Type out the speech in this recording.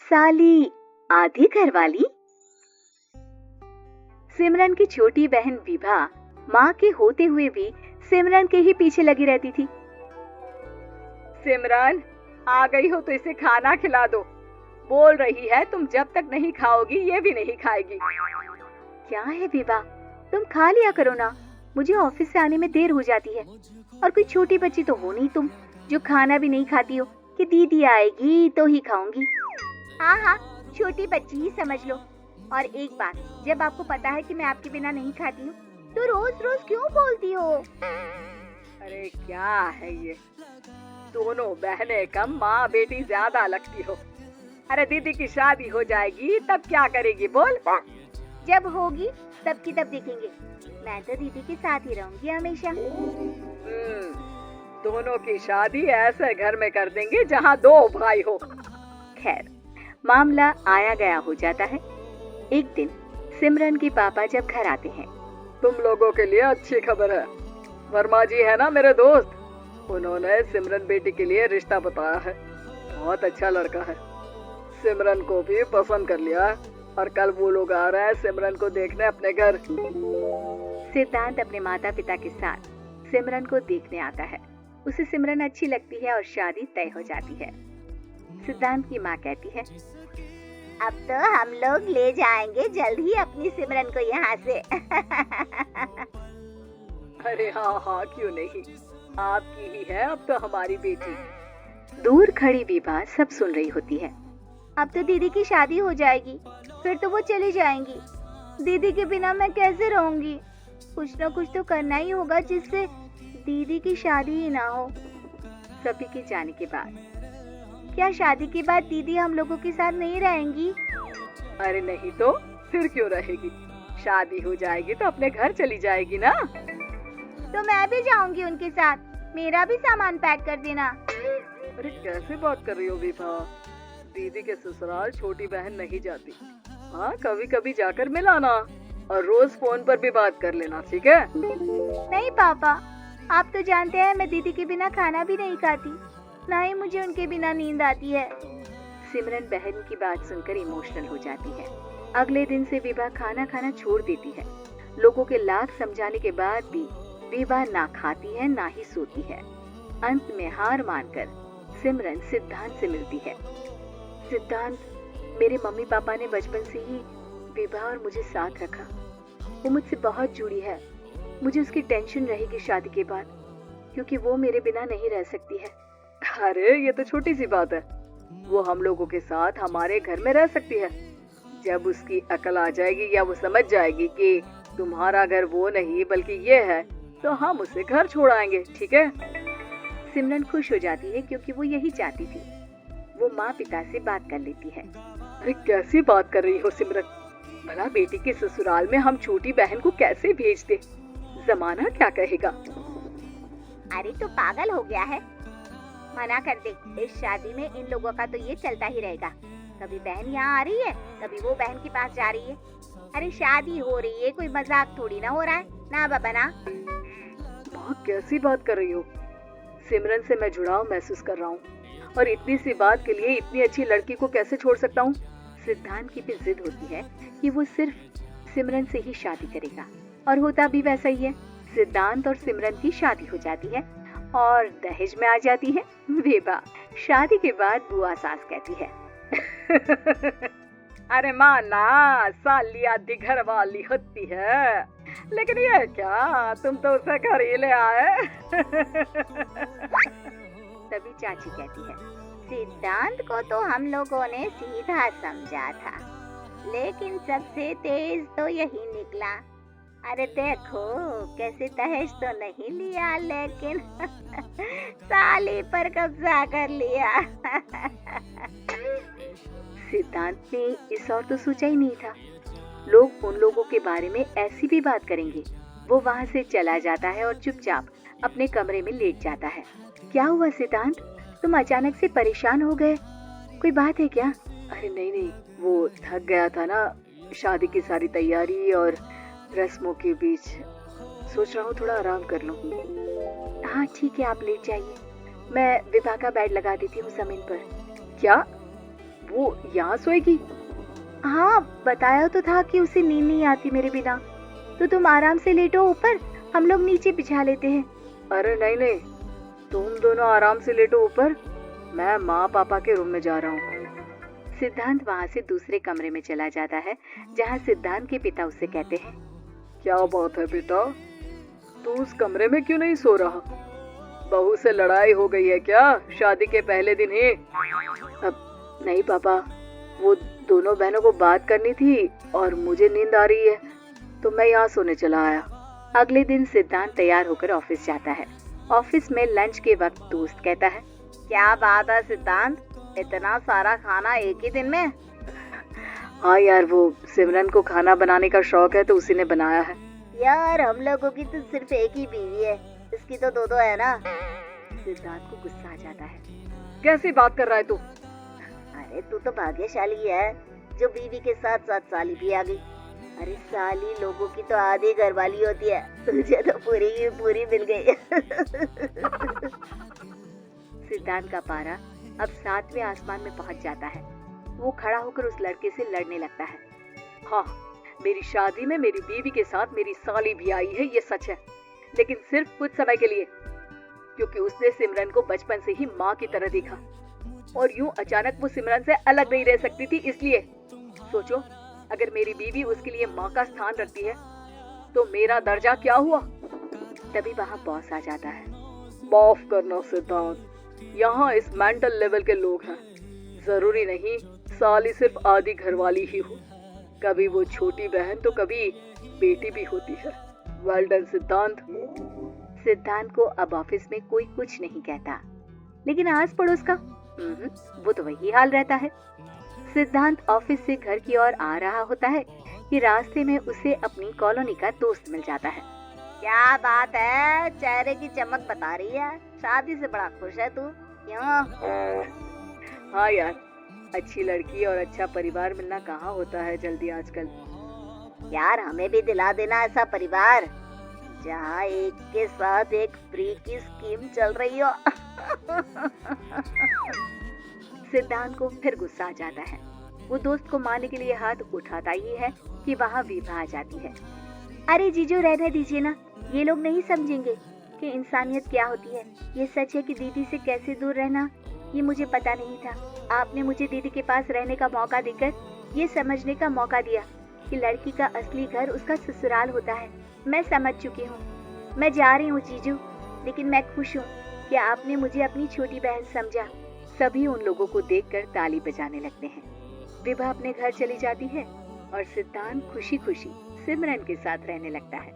साली आधी घरवाली। सिमरन की छोटी बहन विभा माँ के होते हुए भी सिमरन के ही पीछे लगी रहती थी। सिमरन आ गई हो तो इसे खाना खिला दो। बोल रही है तुम जब तक नहीं खाओगी ये भी नहीं खाएगी। क्या है विभा, तुम खा लिया करो ना, मुझे ऑफिस से आने में देर हो जाती है। और कोई छोटी बच्ची तो हो नहीं तुम जो खाना भी नहीं खाती हो कि दीदी आएगी तो ही खाऊंगी। हाँ हाँ, छोटी बच्ची ही समझ लो। और एक बात, जब आपको पता है कि मैं आपके बिना नहीं खाती हूँ तो रोज रोज क्यों बोलती हो? अरे क्या है ये, दोनों बहनें कम माँ बेटी ज्यादा लगती हो। अरे दीदी की शादी हो जाएगी तब क्या करेगी बोल? जब होगी तब की तब देखेंगे। मैं तो दीदी के साथ ही रहूंगी हमेशा। दोनों की शादी ऐसे घर में कर देंगे जहाँ दो भाई हो। खैर, मामला आया गया हो जाता है। एक दिन सिमरन के पापा जब घर आते हैं। तुम लोगों के लिए अच्छी खबर है, वर्मा जी है ना मेरे दोस्त, उन्होंने सिमरन बेटी के लिए रिश्ता बताया है। बहुत अच्छा लड़का है, सिमरन को भी पसंद कर लिया और कल वो लोग आ रहे हैं सिमरन को देखने अपने घर। सिद्धांत अपने माता पिता के साथ सिमरन को देखने आता है। उसे सिमरन अच्छी लगती है और शादी तय हो जाती है। सिद्धांत की माँ कहती है, अब तो हम लोग ले जाएंगे जल्द ही अपनी सिमरन को यहाँ से। अरे हाँ हाँ, क्यों नहीं, आपकी ही है अब तो हमारी बेटी। दूर खड़ी विभा सब सुन रही होती है। अब तो दीदी की शादी हो जाएगी, फिर तो वो चली जाएंगी। दीदी के बिना मैं कैसे रहूंगी? कुछ न कुछ तो करना ही होगा जिससे दीदी की शादी ही ना हो। सभी के जाने के बाद क्या शादी के बाद दीदी हम लोगों के साथ नहीं रहेंगी? अरे नहीं तो फिर क्यों रहेगी? शादी हो जाएगी तो अपने घर चली जाएगी ना। तो मैं भी जाऊंगी उनके साथ, मेरा भी सामान पैक कर देना। अरे कैसे बात कर रही हो विभा, दीदी के ससुराल छोटी बहन नहीं जाती। हाँ, कभी कभी जाकर मिलाना और रोज फोन पर भी बात कर लेना, ठीक है? नहीं पापा, आप तो जानते हैं मैं दीदी के बिना खाना भी नहीं खाती, ना ही मुझे उनके बिना नींद आती है। सिमरन बहन की बात सुनकर इमोशनल हो जाती है। अगले दिन से विभा खाना खाना छोड़ देती है। लोगों के लाख समझाने के बाद भी विभा ना खाती है ना ही सोती है। अंत में हार मानकर सिमरन सिद्धांत से मिलती है। सिद्धांत, मेरे मम्मी पापा ने बचपन से ही विभा और मुझे साथ रखा। वो मुझसे बहुत जुड़ी है। मुझे उसकी टेंशन रहेगी शादी के बाद, क्योंकि वो मेरे बिना नहीं रह सकती है। अरे ये तो छोटी सी बात है, वो हम लोगों के साथ हमारे घर में रह सकती है। जब उसकी अकल आ जाएगी या वो समझ जाएगी कि तुम्हारा घर वो नहीं बल्कि ये है, तो हम उसे घर छोड़ाएंगे, ठीक है? सिमरन खुश हो जाती है क्योंकि वो यही चाहती थी। वो माँ पिता से बात कर लेती है। अरे कैसी बात कर रही हो सिमरन, भला बेटी के ससुराल में हम छोटी बहन को कैसे भेज दे? जमाना क्या कहेगा? अरे तो पागल हो गया है, मना कर दे। इस शादी में इन लोगों का तो ये चलता ही रहेगा, कभी बहन यहाँ आ रही है, कभी वो बहन के पास जा रही है। अरे शादी हो रही है, कोई मजाक थोड़ी ना हो रहा है ना बाबा ना। बहुत कैसी बात कर रही हो? सिमरन से मैं जुड़ाव महसूस कर रहा हूँ और इतनी सी बात के लिए इतनी अच्छी लड़की को कैसे छोड़ सकता हूँ? सिद्धांत की भी जिद होती है कि वो सिर्फ सिमरन से ही शादी करेगा और होता भी वैसा ही है। सिद्धांत और सिमरन की शादी हो जाती है और दहेज में आ जाती है विभा। शादी के बाद बुआ सास कहती है, अरे माँ ना, साली आधी घर वाली होती है, लेकिन ये क्या, तुम तो उसे घर ही ले आए। तभी चाची कहती है, सिद्धांत को तो हम लोगों ने सीधा समझा था, लेकिन सबसे तेज तो यही निकला। अरे देखो कैसे दहेज तो नहीं लिया, लेकिन साली पर कब्जा कर लिया। सिद्धांत ने इस और तो सोचा ही नहीं था, लोग उन लोगों के बारे में ऐसी भी बात करेंगे। वो वहाँ से चला जाता है और चुपचाप अपने कमरे में लेट जाता है। क्या हुआ सिद्धांत, तुम अचानक से परेशान हो गए, कोई बात है क्या? अरे नहीं, वो थक गया था ना, शादी की सारी तैयारी और रस्मों के बीच, सोच रहा हूँ थोड़ा आराम कर लूँ। हाँ ठीक है, आप लेट जाइए, मैं विभा का बेड लगा देती हूँ जमीन पर। क्या वो यहाँ सोएगी? हाँ, बताया तो था कि उसे नींद नहीं आती मेरे बिना। तो तुम आराम से लेटो ऊपर, हम लोग नीचे बिछा लेते हैं। अरे नहीं नहीं, तुम दोनों आराम से लेटो ऊपर, मैं माँ पापा के रूम में जा रहा हूँ। सिद्धांत वहाँ से दूसरे कमरे में चला जाता है, जहाँ सिद्धांत के पिता उससे कहते हैं, क्या बात है बेटा, तू उस कमरे में क्यों नहीं सो रहा? बहू से लड़ाई हो गई है क्या शादी के पहले दिन ही? अब नहीं पापा, वो दोनों बहनों को बात करनी थी और मुझे नींद आ रही है, तो मैं यहाँ सोने चला आया। अगले दिन सिद्धांत तैयार होकर ऑफिस जाता है। ऑफिस में लंच के वक्त दोस्त कहता है, क्या बात है सिद्धांत, इतना सारा खाना एक ही दिन में? हाँ यार, वो सिमरन को खाना बनाने का शौक है तो उसी ने बनाया है। यार हम लोगों की तो सिर्फ एक ही बीवी है, इसकी तो दो है ना। सिद्धांत को गुस्सा आ जाता है। कैसी बात कर रहा है तू? अरे तू तो भाग्यशाली है जो बीवी के साथ साथ साली भी आ गई। अरे साली लोगों की तो आधी घरवाली होती है, तुझे तो पूरी की पूरी मिल गई। सिद्धांत का पारा अब 7वें आसमान में पहुंच जाता है। वो खड़ा होकर उस लड़के से लड़ने लगता है। हाँ, मेरी शादी में मेरी बीवी के साथ मेरी साली भी आई है, ये सच है, लेकिन सिर्फ कुछ समय के लिए, क्योंकि उसने सिमरन को बचपन से ही माँ की तरह देखा और यूं अचानक वो सिमरन से अलग नहीं रह सकती थी। इसलिए सोचो, अगर मेरी बीवी उसके लिए माँ का स्थान रखती है तो मेरा दर्जा क्या हुआ? तभी वहाँ बॉस आ जाता है। माफ करना सिद्धांत, यहाँ इस मेंटल लेवल के लोग हैं, जरूरी नहीं साली सिर्फ आधी घरवाली ही हो, कभी वो छोटी बहन तो कभी बेटी भी होती है। वेल डन सिद्धांत। सिद्धांत को अब ऑफिस में कोई कुछ नहीं कहता, लेकिन आस पड़ोस का वो तो वही हाल रहता है। सिद्धांत ऑफिस से घर की ओर आ रहा होता है कि रास्ते में उसे अपनी कॉलोनी का दोस्त मिल जाता है। क्या बात है, चेहरे की चमक बता रही है, शादी से बड़ा खुश है तू, क्यों? हाँ यार, अच्छी लड़की और अच्छा परिवार मिलना कहाँ होता है जल्दी आजकल। यार हमें भी दिला देना ऐसा परिवार जहाँ एक के साथ एक फ्री की स्कीम चल रही हो। सिद्धांत को फिर गुस्सा आ जाता है। वो दोस्त को मारने के लिए हाथ उठाता ही है कि वहाँ विभा आ जाती है। अरे जीजू रहने दीजिए ना, ये लोग नहीं समझेंगे कि इंसानियत क्या होती है। ये सच है कि दीदी से कैसे दूर रहना ये मुझे पता नहीं था। आपने मुझे दीदी के पास रहने का मौका देकर ये समझने का मौका दिया कि लड़की का असली घर उसका ससुराल होता है। मैं समझ चुकी हूँ, मैं जा रही हूँ जीजू, लेकिन मैं खुश हूँ कि आपने मुझे अपनी छोटी बहन समझा। सभी उन लोगों को देखकर ताली बजाने लगते हैं। विभा अपने घर चली जाती है और सिद्धांत खुशी खुशी सिमरन के साथ रहने लगता है।